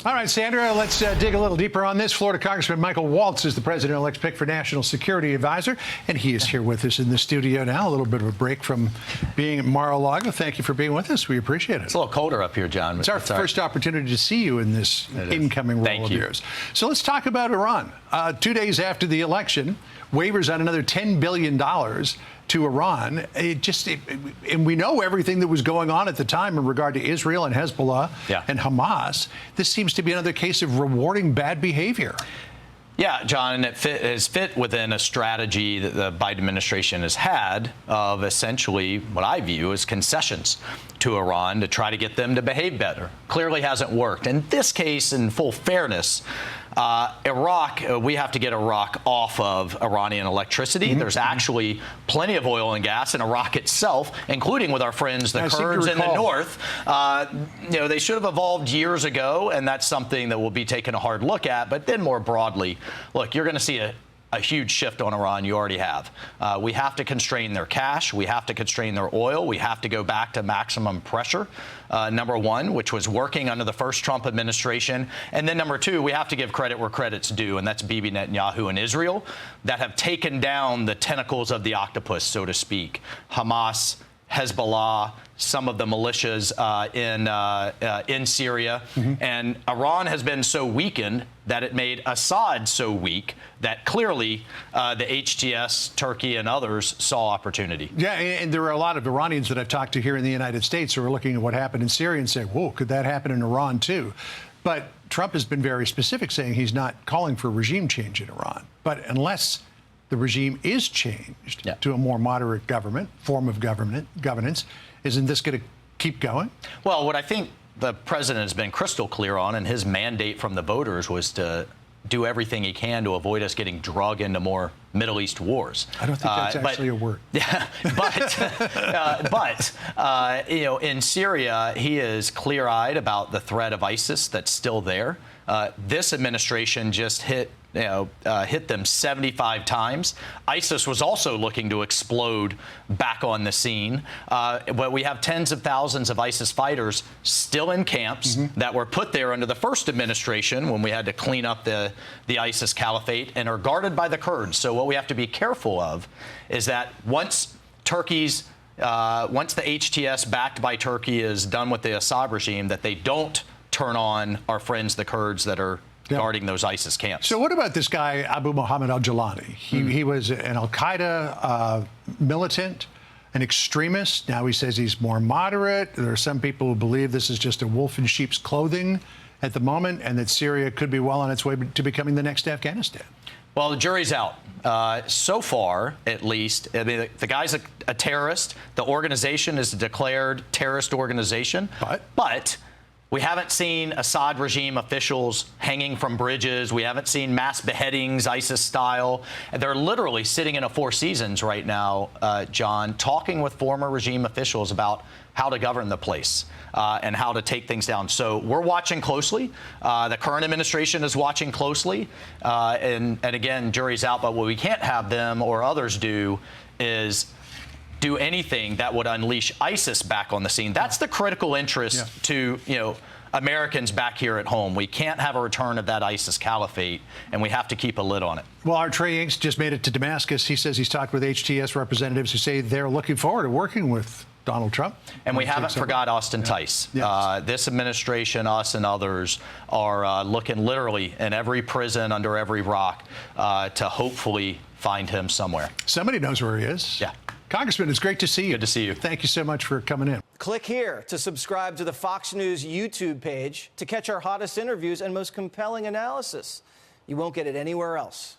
All right, Sandra, let's dig a little deeper on this. Florida Congressman Michael Waltz is the president-elect's pick for National Security Advisor, and he is here with us in the studio now. A little bit of a break from being at Mar-a-Lago. Thank you for being with us. We appreciate it. It's a little colder up here, John. It's our first opportunity to see you in this incoming role of yours. So let's talk about Iran. 2 days after the election, waivers on another $10 billion to Iran. And we know everything that was going on at the time in regard to Israel and Hezbollah and Hamas. This seems to be another case of rewarding bad behavior. Yeah, John, and it is fit within a strategy that the Biden administration has had of essentially what I view as concessions to Iran to try to get them to behave better. Clearly hasn't worked. In this case, in full fairness, Iraq, we have to get Iraq off of Iranian electricity. There's actually plenty of oil and gas in Iraq itself, including with our friends, the Kurds in the north. They should have evolved years ago, and that's something that we'll be taking a hard look at. But then more broadly, look, you're going to see a huge shift on Iran. You already have. We have to constrain their cash. We have to constrain their oil. We have to go back to maximum pressure, number one, which was working under the first Trump administration. And then number two, we have to give credit where credit's due, and that's Bibi Netanyahu and Israel that have taken down the tentacles of the octopus, so to speak. Hamas, Hezbollah, some of the militias in Syria. And Iran has been so weakened that it made Assad so weak that clearly the HTS, Turkey, and others saw opportunity. Yeah, and there are a lot of Iranians that I've talked to here in the United States who are looking at what happened in Syria and say, whoa, could that happen in Iran too? But Trump has been very specific, saying he's not calling for regime change in Iran. But unless the regime is changed to a more moderate form of governance, isn't this going to keep going? Well, what I think the president has been crystal clear on, and his mandate from the voters was to do everything he can to avoid us getting drug into more Middle East wars. I don't think that's actually a word. Yeah, but in Syria, he is clear-eyed about the threat of ISIS that's still there. This administration just hit them 75 times. ISIS was also looking to explode back on the scene. But we have tens of thousands of ISIS fighters still in camps that were put there under the first administration when we had to clean up the ISIS caliphate and are guarded by the Kurds. So what we have to be careful of is that once the HTS backed by Turkey is done with the Assad regime, that they don't turn on our friends, the Kurds, that are guarding those ISIS camps. So what about this guy, Abu Muhammad al-Jawlani? He was an al-Qaeda militant, an extremist. Now he says he's more moderate. There are some people who believe this is just a wolf in sheep's clothing at the moment, and that Syria could be well on its way to becoming the next Afghanistan. Well, the jury's out. So far, at least, I mean, the guy's a terrorist. The organization is a declared terrorist organization. But we haven't seen Assad regime officials hanging from bridges. We haven't seen mass beheadings, ISIS style. They're literally sitting in a Four Seasons right now, John, talking with former regime officials about how to govern the place and how to take things down. So we're watching closely. The current administration is watching closely. And again, jury's out. But what we can't have them or others do is do anything that would unleash ISIS back on the scene. That's the critical interest to, Americans back here at home. We can't have a return of that ISIS caliphate, and we have to keep a lid on it. Well, our Trey Inks just made it to Damascus. He says he's talked with HTS representatives who say they're looking forward to working with Donald Trump. And we haven't forgot Austin Tice. This administration, us and others, are looking literally in every prison, under every rock, to hopefully find him somewhere. Somebody knows where he is. Yeah. Congressman, it's great to see you. Good to see you. Thank you so much for coming in. Click here to subscribe to the Fox News YouTube page to catch our hottest interviews and most compelling analysis. You won't get it anywhere else.